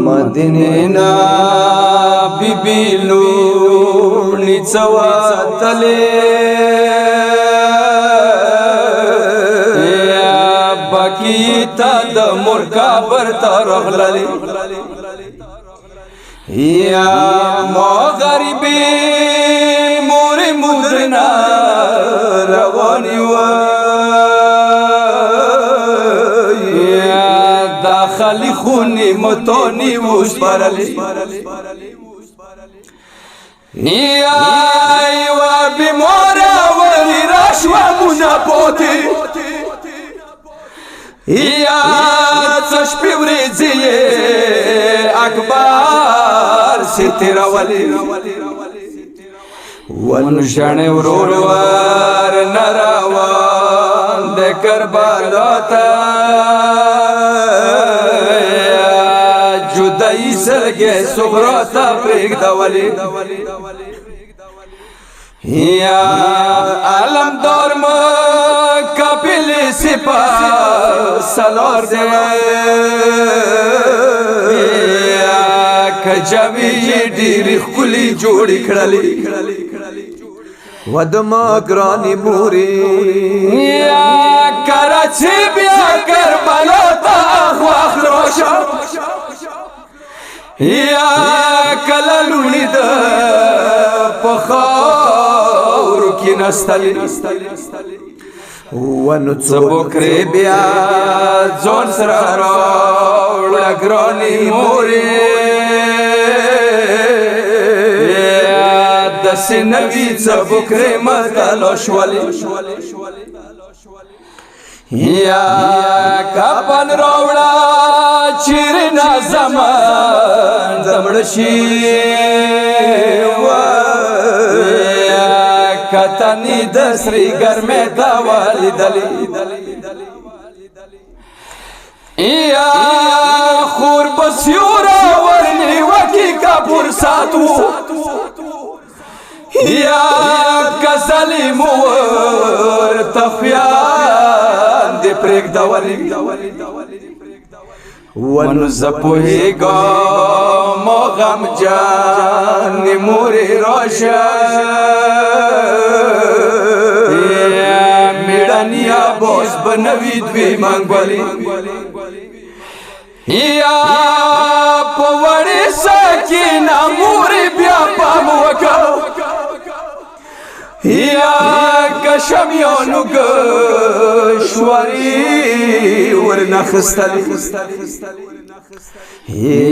مدینه نا بیبی لونی چواتلې باقی تا د مرکابر ترغللی یا مو غریبی مور مدرنا روانی و یا داخلی خونی متونی وش پرلی یا ایوا بیمورا ولی راشوا منا پوتی یا چشپی وریزی اکبر سی تیرا ولی ونشان ورور نراوان دے کربالا تا جدائی سرگے سغرا تا پریگ دا ولی یا عالم دور کپل سپا سلور دے کجاوی ډیر خلی جوړی کړلی ودما گرانی موری یا کراچی بیا کربلا تا اخواخ روشا یا کللونی دا پخاورو کی نستلی ونڅبوکری بیا ځون سره راوړه ګراني مورې داسې نوي څبوکری متلو شولې یا کفن راوړه چیرې نازمان زمړ شي کتنی دسری گرمه دوالی دلی یا خور بسیورا ورنی وکی کپور ساتو یا کسلی مور تخفیان دی پریک دوالی ون زپوهی گا ما غم جان موری روشن میڑانیا بوز بنوی دوی منگولی یا پوڑی سکینا موری بیا پاموکا یا کشمیانو گشواری ورنخستلی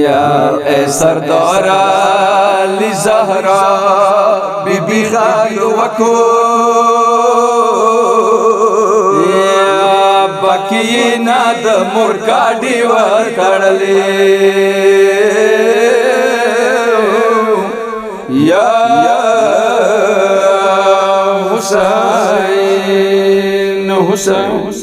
یا اے سردارا لی زہرا بی بی خیر وکو یا باکی ناد مرکاڈی وکڑلی یا حسین حسین